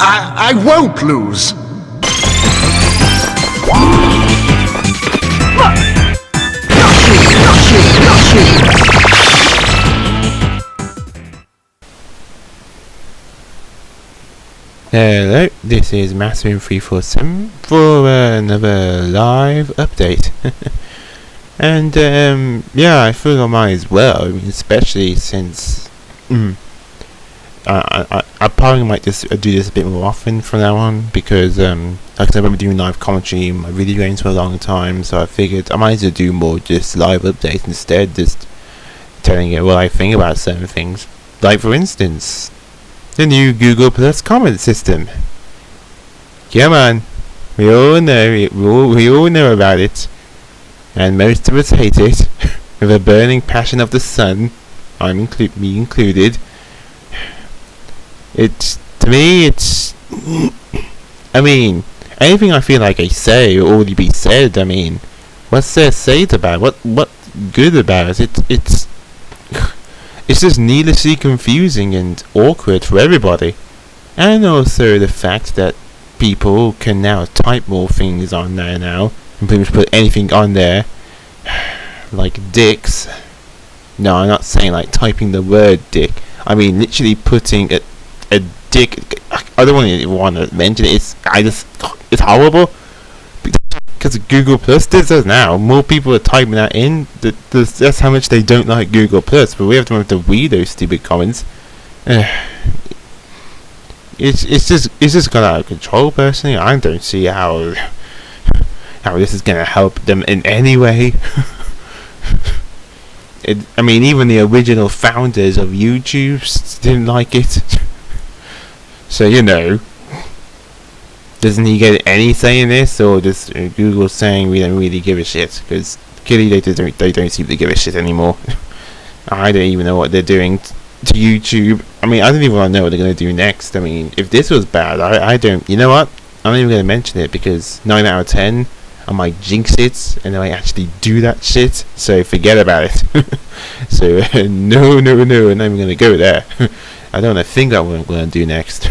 I won't lose. Hello, this is Master347 for another live update. And yeah, I feel I might as well. I mean, especially since I probably might just do this a bit more often from now on, because like I said, I've been doing live commentary in my video games for a long time, so I figured I might as well do more just live updates instead, just telling you what I think about certain things. Like for instance, the new Google Plus comment system. Come on, we all know about it, and most of us hate it with a burning passion of the sun. Me included. To me, I mean, anything I feel like I say will already be said. I mean, what's there to say about it? What good about it? It's just needlessly confusing and awkward for everybody. And also the fact that people can now type more things on there now, and pretty much put anything on there, like dicks. No, I'm not saying like typing the word dick. I mean literally putting a dick. I don't want to mention it. It's horrible. Because Google Plus does this now. More people are typing that in. That's how much they don't like Google Plus. But we have to read those stupid comments. It's just gone out of control. Personally, I don't see how this is gonna help them in any way. I mean, even the original founders of YouTube didn't like it. So you know. Doesn't he get any say in this, or just Google saying we don't really give a shit? Because clearly they don't seem to give a shit anymore. I don't even know what they're doing to YouTube. I mean, I don't even want to know what they're going to do next. I mean, if this was bad, I don't. You know what? I'm not even going to mention it, because 9 out of 10 I might jinx it, and I might actually do that shit. So forget about it. So no, I'm not even going to go there. I don't want to think about what I'm going to do next.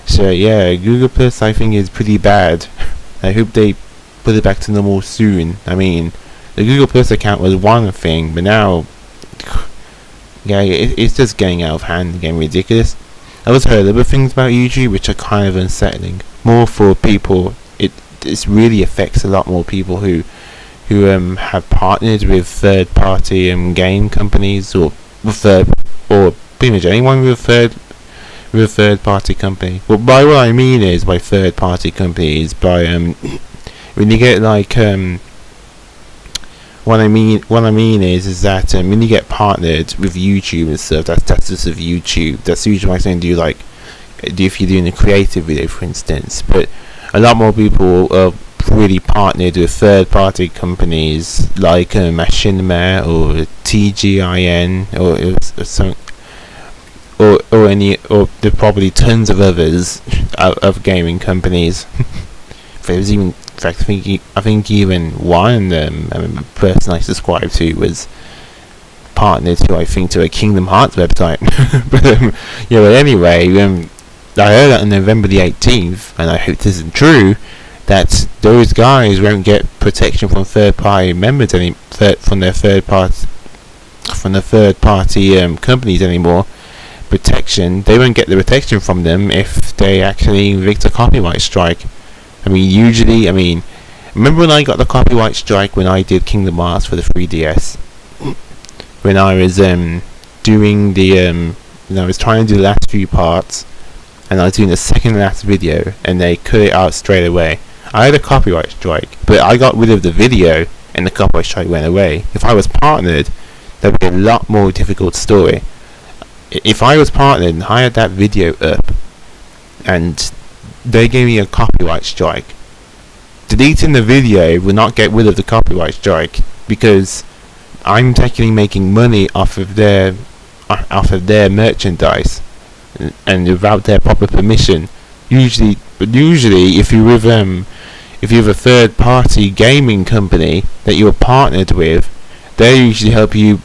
So yeah, Google Plus I think is pretty bad. I hope they put it back to normal soon. I mean, the Google Plus account was one thing, but now, yeah, it's just getting out of hand and getting ridiculous. I also heard other things about YouTube which are kind of unsettling. More for people, it really affects a lot more people who have partnered with third-party game companies, or pretty much anyone with a third-party company. Well, by what I mean is, by third-party companies, by when you get like what I mean is that when you get partnered with YouTube and stuff, that's just of YouTube. That's usually what I'm saying. If you're doing a creative video, for instance. But a lot more people are really partnered with third-party companies like Machinima or TGIN or something. Or there are probably tons of others of gaming companies. There's even, in fact, I think even one person I subscribed to was partnered to a Kingdom Hearts website. But anyway, I heard that on November the 18th, and I hope this is true, that those guys won't get protection from third-party members from the third-party companies anymore. They won't get the protection from them if they actually evict a copyright strike. I mean, remember when I got the copyright strike when I did Kingdom Hearts for the 3DS? When I was doing I was trying to do the last few parts, and I was doing the second last video, and they cut it out straight away. I had a copyright strike, but I got rid of the video, and the copyright strike went away. If I was partnered, that would be a lot more difficult story. If I was partnered and I had that video up, and they gave me a copyright strike, deleting the video will not get rid of the copyright strike, because I'm technically making money off of their merchandise, and without their proper permission. Usually, if you're with a third-party gaming company that you're partnered with, they usually help you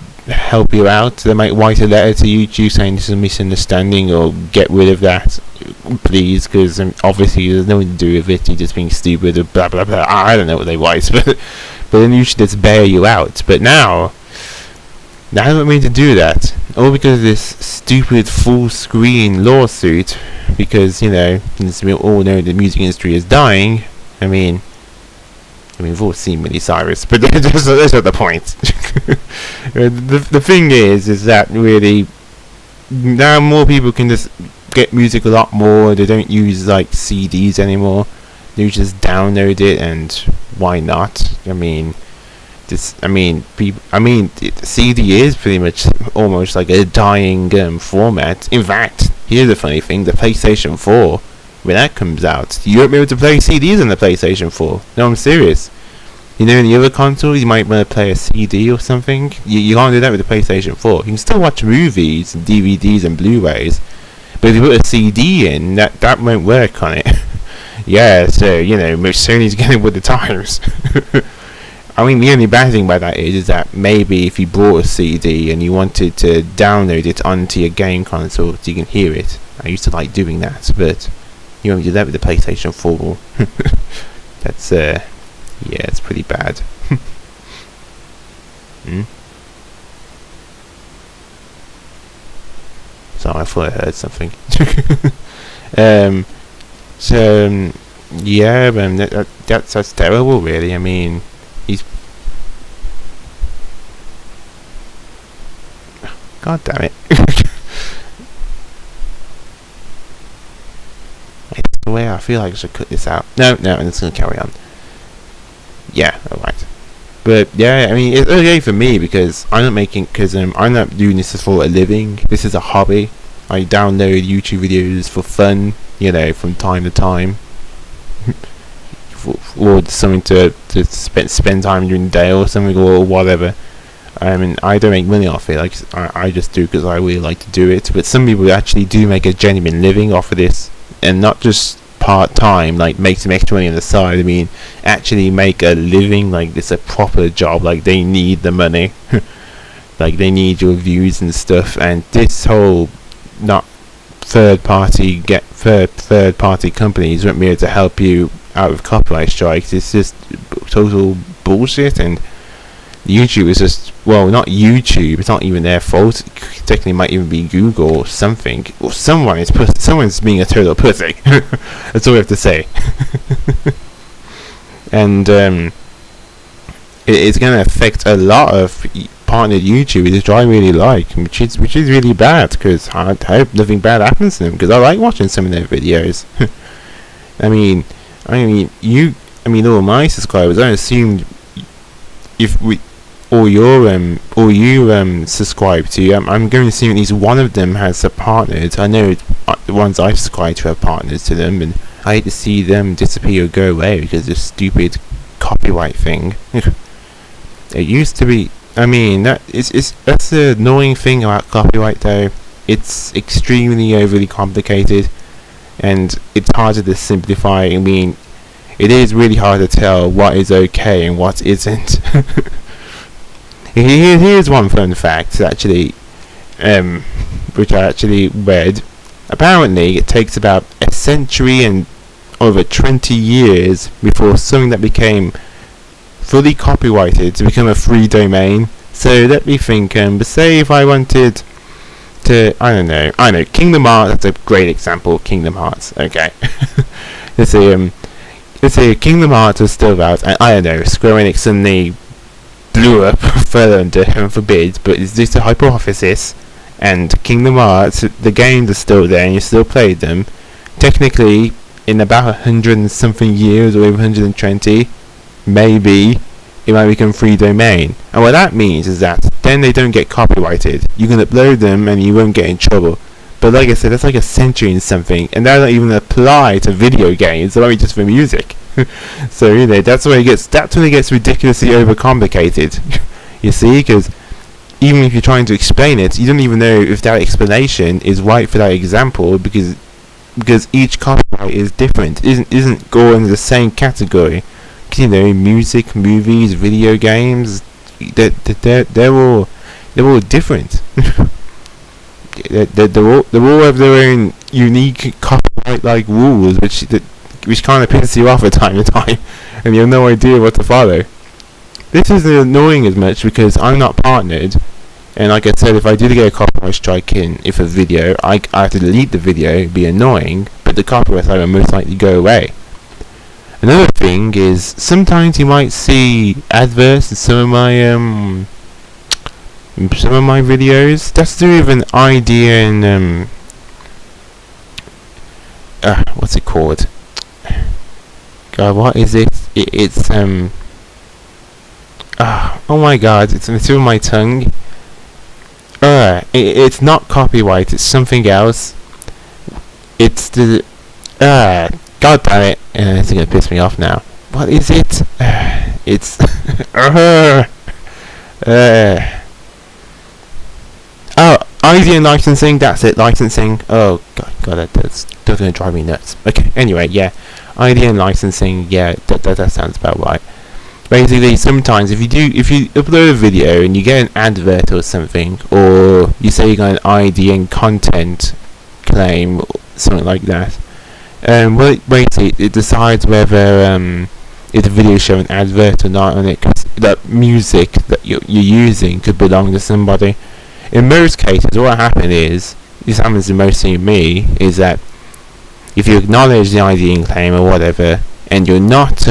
out. They might write a letter to YouTube saying this is a misunderstanding, or get rid of that, please, because obviously there's nothing to do with it. You're just being stupid or blah blah blah. I don't know what they was, but then you should just bail you out. But now I don't mean to do that. All because of this stupid full screen lawsuit. Because, since we all know the music industry is dying. I mean, we've all seen Miley Cyrus, but that's not the point. The thing is that really now more people can just get music a lot more. They don't use like CDs anymore. They just download it, and why not? CD is pretty much almost like a dying format. In fact, here's the funny thing: the PlayStation 4, when that comes out, you won't be able to play CDs on the PlayStation 4. No, I'm serious. In the other consoles, you might want to play a CD or something. You can't do that with the PlayStation 4. You can still watch movies and DVDs and Blu-rays, but if you put a CD in, that won't work on it. Yeah, so Sony's getting with the times. I mean, the only bad thing about that is that maybe if you bought a CD and you wanted to download it onto your game console so you can hear it. I used to like doing that, but you won't do that with the PlayStation 4. That's it's pretty bad. So I thought I heard something. That's terrible, really. I mean, God damn it. It's the way I feel like I should cut this out. No, I'm just gonna carry on. Yeah, alright. But yeah, I mean, it's okay for me because I'm not doing this for a living. This is a hobby. I download YouTube videos for fun, from time to time. Or something to spend time during the day or something or whatever. I mean, I don't make money off it. I just do because I really like to do it. But some people actually do make a genuine living off of this, and not just part-time, like make some extra money on the side. I mean, actually make a living, like it's a proper job. Like they need the money, like they need your views and stuff. And this whole not third-party companies won't be able to help you out of copyright strikes. It's just total bullshit. And YouTube is just, well, not YouTube, it's not even their fault. It technically might even be Google or something, or someone's being a total pussy. That's all we have to say. And it's going to affect a lot of partnered YouTubers, which I really like, which is really bad, because I hope nothing bad happens to them, because I like watching some of their videos. I mean, all my subscribers, I assumed if you subscribe to, I'm going to assume at least one of them has a partnered. I know the ones I subscribe to have partners to them, and I hate to see them disappear or go away because of this stupid copyright thing. It used to be, that's the annoying thing about copyright though. It's extremely overly complicated, and it's harder to simplify. I mean, it is really hard to tell what is okay and what isn't. Here's one fun fact, actually, which I actually read. Apparently, it takes about a century and over 20 years before something that became fully copyrighted to become a free domain. So let me think. But say if I wanted to, I know, Kingdom Hearts. That's a great example. Kingdom Hearts. Okay. Let's say Kingdom Hearts was still out, and I don't know, Square Enix suddenly blew up further under, heaven forbid, but it's just a hypothesis, and Kingdom Hearts, the games are still there, and you still play them. Technically, in about 100 and something years, or even 120, maybe, it might become free domain. And what that means is that then they don't get copyrighted. You can upload them, and you won't get in trouble. But like I said, that's like a century and something, and that don't even apply to video games. They're only just for music. So that's when it gets ridiculously overcomplicated. You see, because even if you're trying to explain it, you don't even know if that explanation is right for that example, because each copyright is different. Isn't going in the same category. Because music, movies, video games, they're all different. They all have their own unique copyright-like rules, which kind of pisses you off from time to time, and you have no idea what to follow. This isn't annoying as much because I'm not partnered, and like I said, if I did get a copyright strike in if a video, I have to delete the video. It'd be annoying, but the copyright will most likely go away. Another thing is sometimes you might see adverts in some of my videos. That's to do with an idea and what's it called? God, what is it? It's oh my God, it's on the tip of my tongue. It's not copyright. It's something else. It's the God damn it! It's gonna piss me off now. What is it? It's oh, ID and licensing. That's it. Licensing. Oh God, that's gonna drive me nuts. Okay. Anyway, yeah, ID and licensing. Yeah, that sounds about right. Basically, sometimes if you upload a video and you get an advert or something, or you say you got an ID and content claim, or something like that, well, basically it decides whether if the video show an advert or not on it, because that music that you're using could belong to somebody. In most cases, what happens is, this happens to mostly me, is that if you acknowledge the ID and claim or whatever, and you're not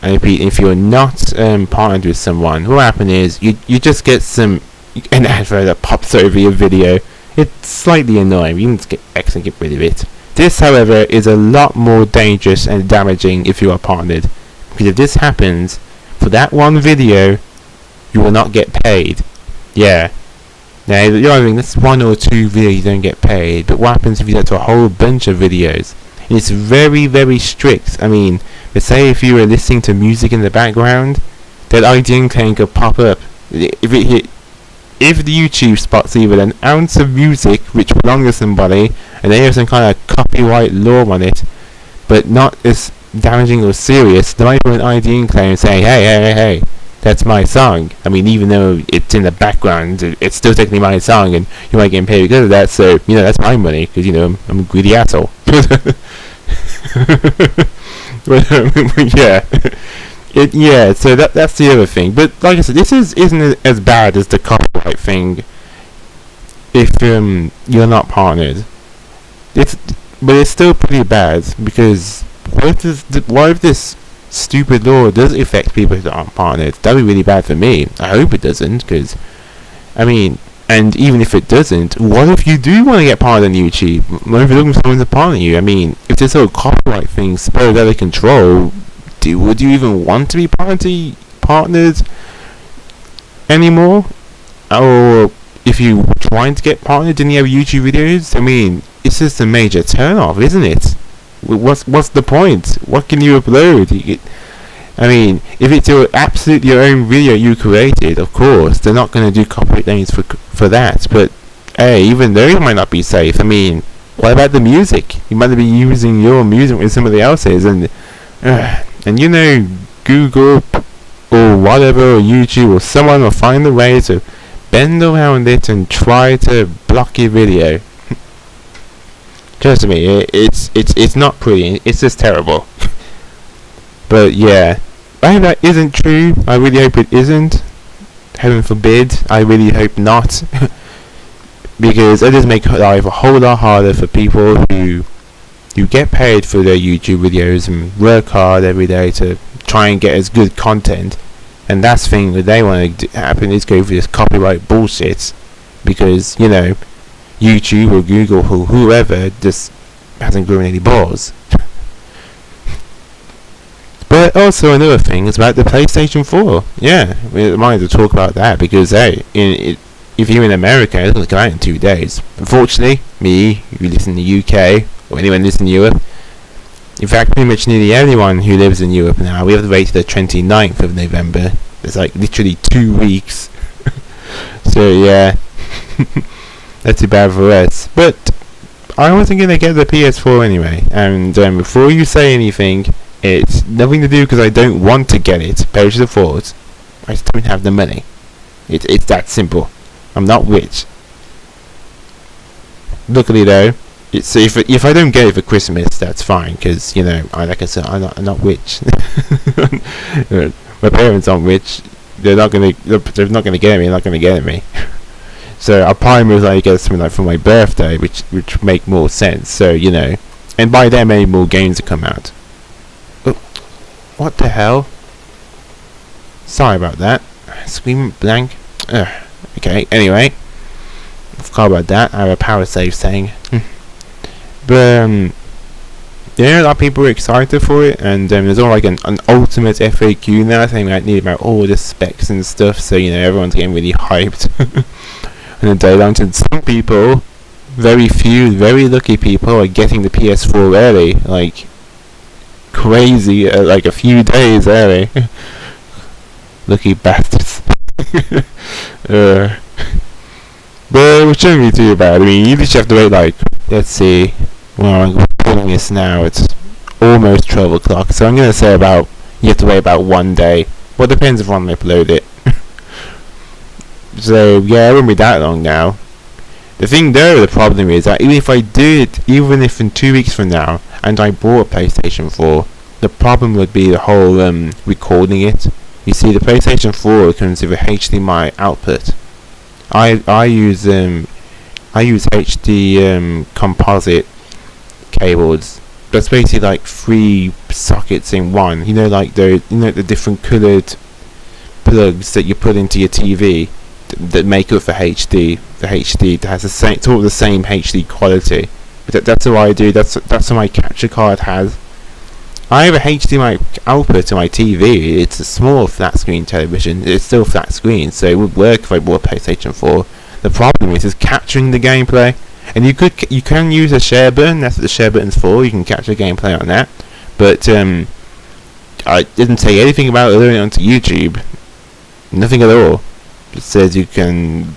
if you're not partnered with someone, what happens is you just get an advert that pops over your video. It's slightly annoying. You can just get rid of it. This, however, is a lot more dangerous and damaging if you are partnered, because if this happens for that one video, you will not get paid. Yeah. Now, you're wondering, that's one or two videos you don't get paid, but what happens if you get to a whole bunch of videos? And it's very, very strict. I mean, let's say if you were listening to music in the background, that ID claim could pop up. If the YouTube spots even an ounce of music which belongs to somebody, and they have some kind of copyright law on it, but not as damaging or serious, they might put an ID claim and say, hey, that's my song. I mean, even though it's in the background, it's still technically my song, and you might get paid because of that, so, that's my money, because, I'm a greedy asshole. Yeah. So that's the other thing. But like I said, this isn't as bad as the copyright thing if you're not partnered. But it's still pretty bad, because what if this stupid law does affect people that aren't partnered? That'd be really bad for me. I hope it doesn't, because and even if it doesn't, what if you do want to get partnered on YouTube? What if you're looking for someone to partner you? I mean, if this whole copyright thing spiraled out of control, would you even want to be partnered anymore? Or if you were trying to get partnered, didn't you have YouTube videos? I mean, it's just a major turn-off, isn't it? What's the point? What can you upload? I mean, if it's absolutely your own video you created, of course, they're not going to do copyright claims for that. But, hey, even those might not be safe. I mean, what about the music? You might be using your music with somebody else's, and Google or whatever, or YouTube, or someone will find a way to bend around it and try to block your video. Trust me, it's not pretty. It's just terrible. But yeah, I hope that isn't true. I really hope it isn't. Heaven forbid. I really hope not. Because it does make life a whole lot harder for people who get paid for their YouTube videos and work hard every day to try and get as good content. And that's the thing that they want to happen is go for this copyright bullshit. Because, YouTube or Google or whoever just hasn't grown any balls. But also another thing is about the PlayStation 4. Yeah, we might as well talk about that, because hey, if you're in America, it doesn't come out in 2 days. Unfortunately, me, if you live in the UK, or anyone lives in Europe, in fact pretty much nearly everyone who lives in Europe now, we have to wait to the 29th of November. It's like literally 2 weeks. So yeah, that's too bad for us. But I wasn't going to get the PS4 anyway, and before you say anything, it's nothing to do because I don't want to get it. Perish the thought. I just don't have the money. It's that simple. I'm not rich. Luckily though, So if I don't get it for Christmas, that's fine, because you know, like I said, I'm not rich. My parents aren't rich. They're not gonna get it. They're not gonna get it me. So I'll probably most likely get something like for my birthday, which make more sense. So you know, and by then maybe more games will come out. Oh, what the hell? Sorry about that. Screen blank. Okay. Anyway, I forgot about that. I have a power save saying. But yeah, a lot of people are excited for it, and there's all like an ultimate FAQ now saying I need about all the specs and stuff. So you know, everyone's getting really hyped. And the day launch, and some people, very few, very lucky people, are getting the PS4 early, like crazy, like a few days early. Lucky bastards. But it shouldn't be too bad. I mean, you just have to wait like, let's see, well, I'm recording this now, it's almost 12 o'clock, so I'm going to say about, you have to wait about 1 day. Well, it depends if I upload it. So, yeah, it won't be that long now. The thing though, the problem is that even if I did, even if in 2 weeks from now, and I bought a PlayStation 4, the problem would be the whole recording it. You see, the PlayStation 4 comes with a HDMI output. I use HD composite cables. That's basically like 3 sockets in one. You know, like the different coloured plugs that you put into your TV that make up for HD. The HD that has the same, it's all the same HD quality. But that's what I do. That's what my capture card has. I have a HDMI output to my TV. It's a small flat screen television. It's still flat screen, so it would work if I bought a PlayStation 4. The problem is capturing the gameplay. And you can use a share button. That's what the share button's for. You can capture gameplay on that. But I didn't say anything about loading it onto YouTube. Nothing at all. It says you can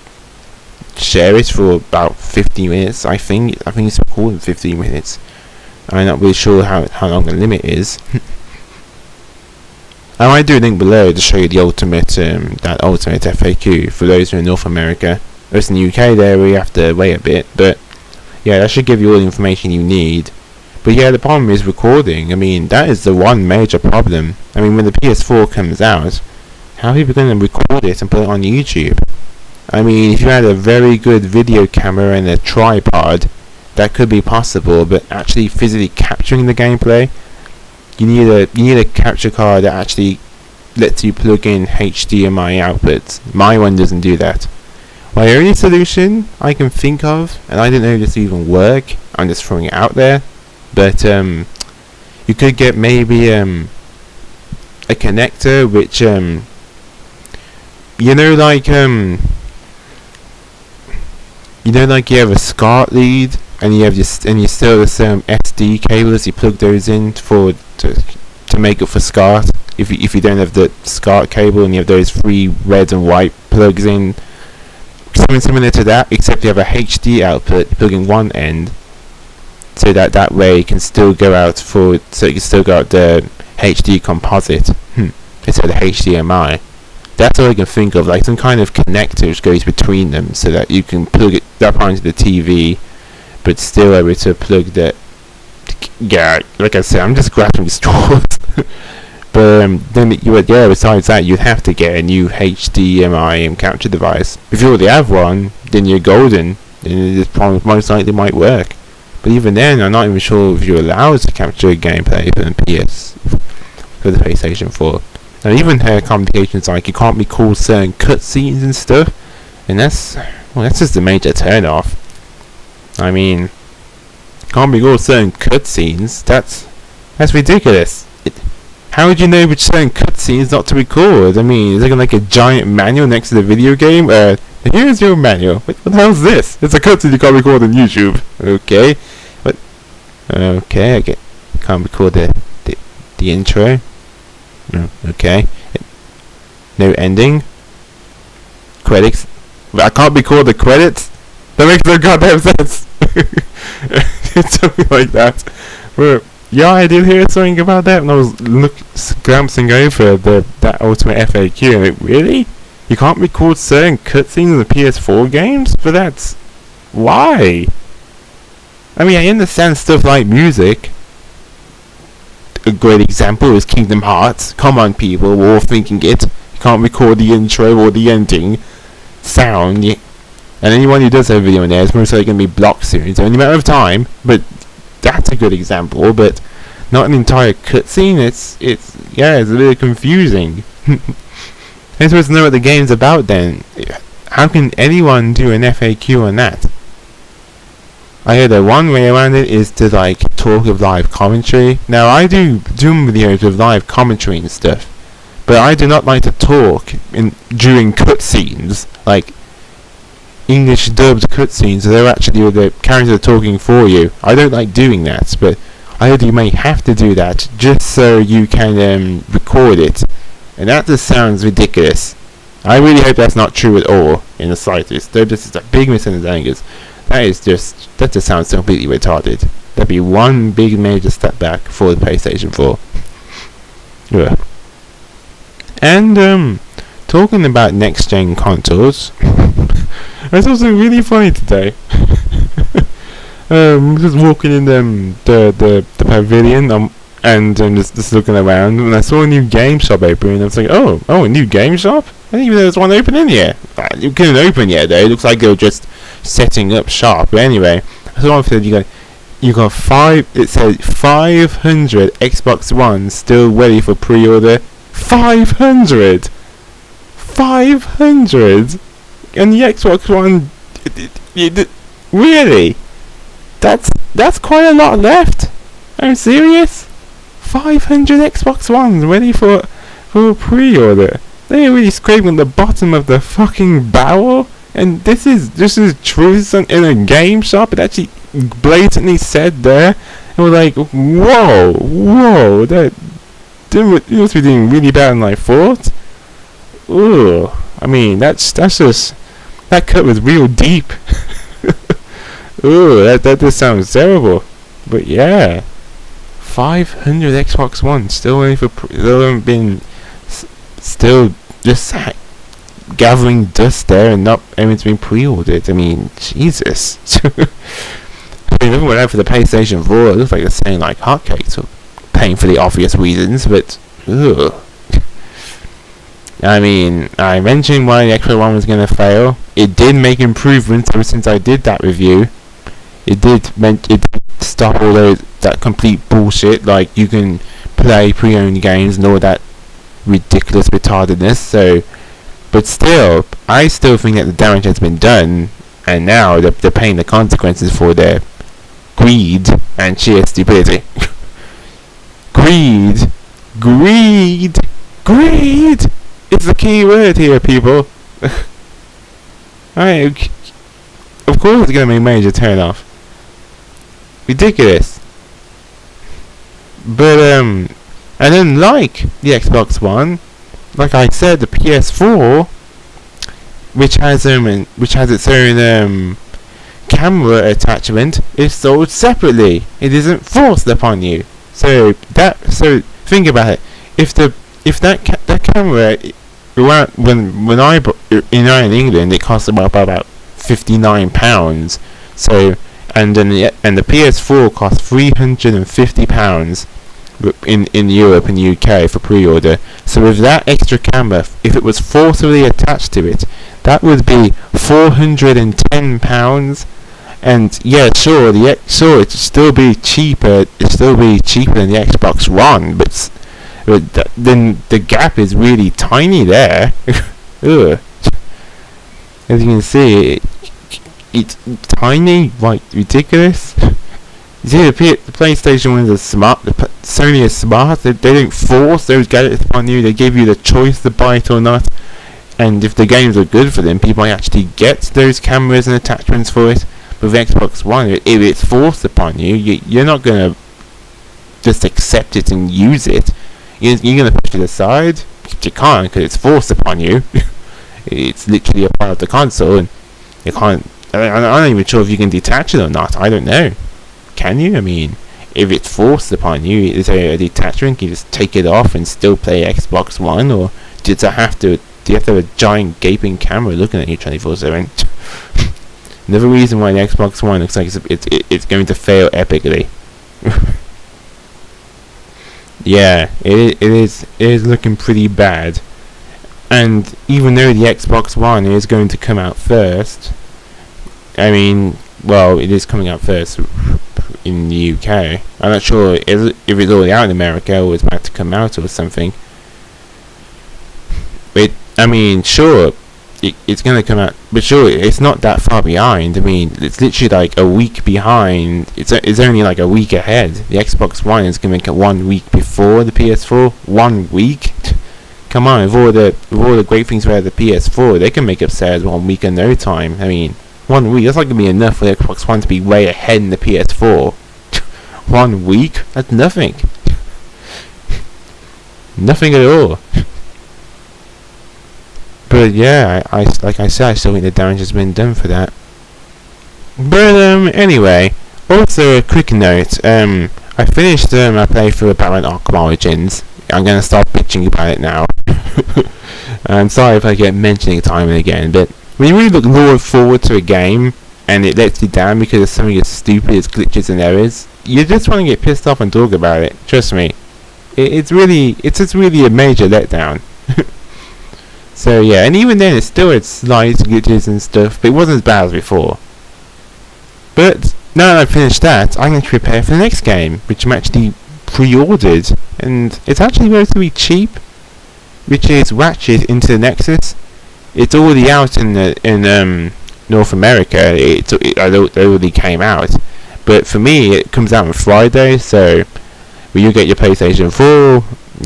share it for about 50 minutes. I think it's recorded 15 minutes. I'm not really sure how long the limit is. I might do a link below to show you the ultimate FAQ for those who are in North America. Those in the UK there we have to wait a bit, but yeah, that should give you all the information you need. But yeah, the problem is recording. I mean, that is the one major problem. I mean, when the PS4 comes out, how are people going to record it and put it on YouTube? I mean, if you had a very good video camera and a tripod, that could be possible, but actually physically capturing the gameplay, you need a capture card that actually lets you plug in HDMI outputs. My one doesn't do that. My only solution I can think of, and I didn't know this even work, I'm just throwing it out there, but you could get maybe a connector which you know, like you have a SCART lead, and you still have some SD cables. You plug those in to make up for SCART. If you don't have the SCART cable and you have those 3 red and white plugs in, something similar to that, except you have a HD output. You plug in one end, so that way it can still go out the HD composite instead of HDMI. That's all I can think of, like some kind of connector which goes between them, so that you can plug it up onto the TV, but still able to plug that. Yeah, like I said, I'm just grasping straws. But then besides that, you'd have to get a new HDMI capture device. If you already have one, then you're golden. Then this probably most likely might work. But even then, I'm not even sure if you're allowed to capture gameplay for the PlayStation 4. And even complications like you can't record certain cutscenes and stuff, and that's just a major turn off. I mean, can't record certain cutscenes. That's ridiculous. How would you know which certain cutscenes not to record? I mean, is there like a giant manual next to the video game? Here's your manual. What the hell is this? It's a cutscene you can't record on YouTube. Okay, but okay, can't record the intro. No, okay. No ending. Credits. I can't record the credits. That makes no goddamn sense. It's something like that. But yeah, I did hear something about that when I was glancing over that ultimate FAQ, and really, you can't record certain cutscenes in the PS4 games. But that's why. I mean, I understand stuff like music. A great example is Kingdom Hearts. Come on, people, we're all thinking it. You can't record the intro or the ending sound. And anyone who does have a video in there is most likely going to be blocked soon. It's only a matter of time. But that's a good example. But not an entire cutscene. It's a bit confusing. I'm supposed to know what the game's about then. How can anyone do an FAQ on that? I heard that one way around it is to like talk of live commentary. Now I do Doom videos with live commentary and stuff, but I do not like to talk during cutscenes, like English dubbed cutscenes. So they're actually the characters are talking for you. I don't like doing that, but I heard you may have to do that just so you can record it, and that just sounds ridiculous. I really hope that's not true at all in the slightest. Though this is a big misunderstanding. That just sounds completely retarded. That'd be one big major step back for the PlayStation 4. Yeah. And talking about next gen consoles, I saw something really funny today. Just walking in the pavilion and just looking around, and I saw a new game shop open, and I was like, oh, a new game shop? I didn't even know there was one open in here. It couldn't open yet though. It looks like they were just setting up shop. But anyway, so I said you got 5. It said 500 Xbox One still ready for pre-order. 500, and the Xbox One. Really? That's quite a lot left. I'm serious. 500 Xbox Ones ready for a pre-order. They're really scraping the bottom of the fucking barrel. And this is true in a game shop. It actually blatantly said there. And we're like, whoa, that you must be doing really bad than I thought. Ooh, I mean that's just, that cut was real deep. Ooh, that just sounds terrible. But yeah, 500 Xbox One still waiting for still haven't been still just gathering dust there and not able to be pre-ordered. I mean, Jesus. I mean, even went out for the PlayStation 4, it looks like they're saying like hotcakes, or paying for the obvious reasons, but ugh. I mean, I mentioned why the Xbox One was going to fail. It did make improvements ever since I did that review. It did stop all that complete bullshit, like you can play pre-owned games and all that ridiculous retardedness. So, but still, I still think that the damage has been done, and now they're paying the consequences for their greed and sheer stupidity. Greed is the key word here, people. Alright, of course it's gonna be a major turn off. Ridiculous. But and then like the Xbox One, like I said, the PS4, which has its own camera attachment, is sold separately. It isn't forced upon you. So think about it. If that camera, when I bought in England, it cost about £59. So and the PS4 cost £350 in Europe and UK for pre-order. So with that extra camera, if it was forcibly attached to it, that would be £410. And yeah, sure, it'd still be cheaper. It'd still be cheaper than the Xbox One, but then the gap is really tiny there. Ugh. As you can see, it's tiny, like ridiculous. You see, the PlayStation ones are smart. Sony is smart. They don't force those gadgets upon you. They give you the choice to buy it or not. And if the games are good for them, people might actually get those cameras and attachments for it. But with Xbox One, if it's forced upon you, you're not going to just accept it and use it. You're going to push it aside. You can't, because it's forced upon you. It's literally a part of the console, and you can't. I'm not even sure if you can detach it or not. I don't know. Can you? I mean, if it's forced upon you, is there a detachment? Can you just take it off and still play Xbox One, or do you have to have a giant gaping camera looking at you 24/7? Another reason why the Xbox One looks like it's going to fail epically. Yeah, it is looking pretty bad. And even though the Xbox One is going to come out first, I mean, well, it is coming out first in the UK. I'm not sure if it's already out in America or it's about to come out or something. But I mean, sure, it's going to come out, but sure, it's not that far behind. I mean, it's literally like a week behind. It's only like a week ahead. The Xbox One is going to make it 1 week before the PS4. 1 week. Come on, with all the great things about the PS4, they can make up sales 1 week in no time. I mean, 1 week, that's not going to be enough for the Xbox One to be way ahead in the PS4. 1 week? That's nothing. Nothing at all. But yeah, like I said, I still think the damage has been done for that. But anyway, also a quick note, I finished my playthrough of Batman Arkham Origins. I'm going to start bitching about it now. I'm sorry if I get mentioning it time and again, but when you really look forward to a game and it lets you down because of something as stupid as glitches and errors, you just want to get pissed off and talk about it. Trust me, it's just really a major letdown. So yeah, and even then it still had slight glitches and stuff, but it wasn't as bad as before. But now that I've finished that, I'm going to prepare for the next game, which I'm actually pre-ordered, and it's actually relatively cheap, which is Ratchet into the Nexus. It's already out in North America. It already came out, but for me it comes out on Friday. So when you get your PlayStation 4,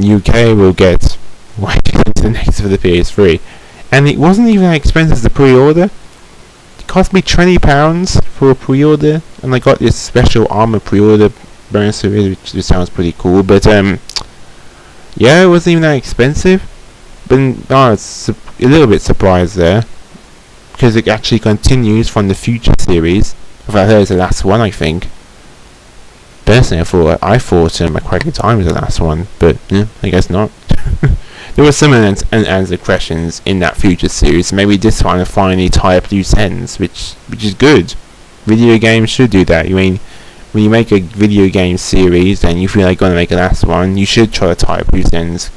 UK will get Ratchet into the Nexus for the PS3, and it wasn't even that expensive as a pre-order. It cost me £20 for a pre-order, and I got this special armor pre-order bonus, which sounds pretty cool. But yeah, it wasn't even that expensive. But I was a little bit surprised there, because it actually continues from the Future series. If I heard it's the last one, I think. Personally, I thought Quaking Time was the last one, but yeah, I guess not. There were some unanswered questions in that Future series. Maybe this one will finally tie up loose ends, which is good. Video games should do that. I mean, when you make a video game series and you feel like you're going to make a last one, you should try to tie up loose ends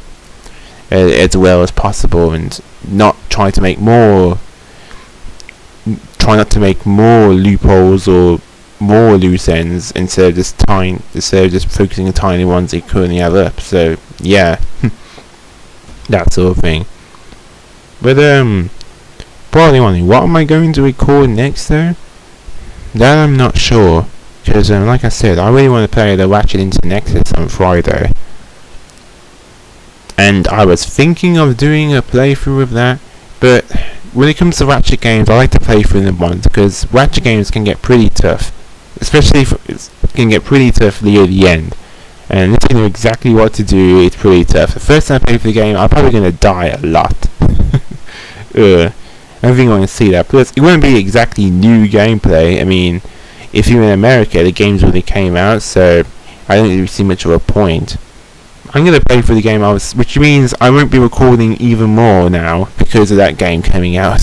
as well as possible, and not try not to make more loopholes or more loose ends instead of just focusing on tiny ones they currently have up. So yeah, that sort of thing. But probably wondering, what am I going to record next though? That I'm not sure, because like I said, I really want to play the Ratchet into Nexus on Friday, and I was thinking of doing a playthrough of that. But when it comes to Ratchet games, I like to play through them once, because Ratchet games can get pretty tough, especially if it can get pretty tough near the end, and unless you know exactly what to do, it's pretty tough. The first time I play through the game, I'm probably going to die a lot. I don't think I want to see that. Plus, it won't be exactly new gameplay. I mean, if you're in America, the games already came out, so I don't really see much of a point. I'm going to play through the game, which means I won't be recording even more now because of that game coming out.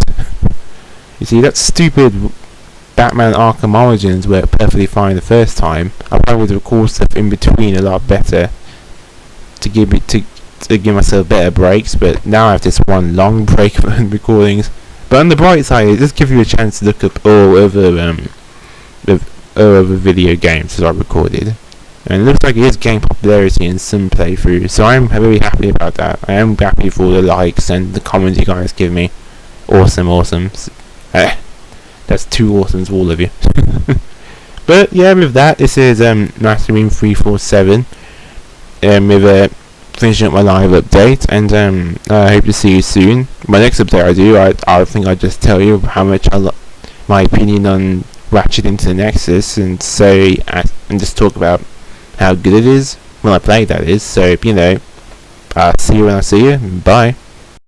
You see, that stupid Batman Arkham Origins worked perfectly fine the first time. I probably would record stuff in between a lot better to give myself better breaks, but now I have this one long break from recordings. But on the bright side, it does give you a chance to look up all other video games that I recorded. And it looks like it is gaining popularity in some playthroughs, so I'm very happy about that. I am happy for all the likes and the comments you guys give me. Awesome. That's 2 awesomes for all of you. But yeah, with that, this is Masterbeam 347 with finishing up my live update, and I hope to see you soon. My next update I think I'll just tell you how much my opinion on Ratchet into the Nexus, and just talk about how good it is when I play, that is. So, you know, I'll see you when I see you. Bye.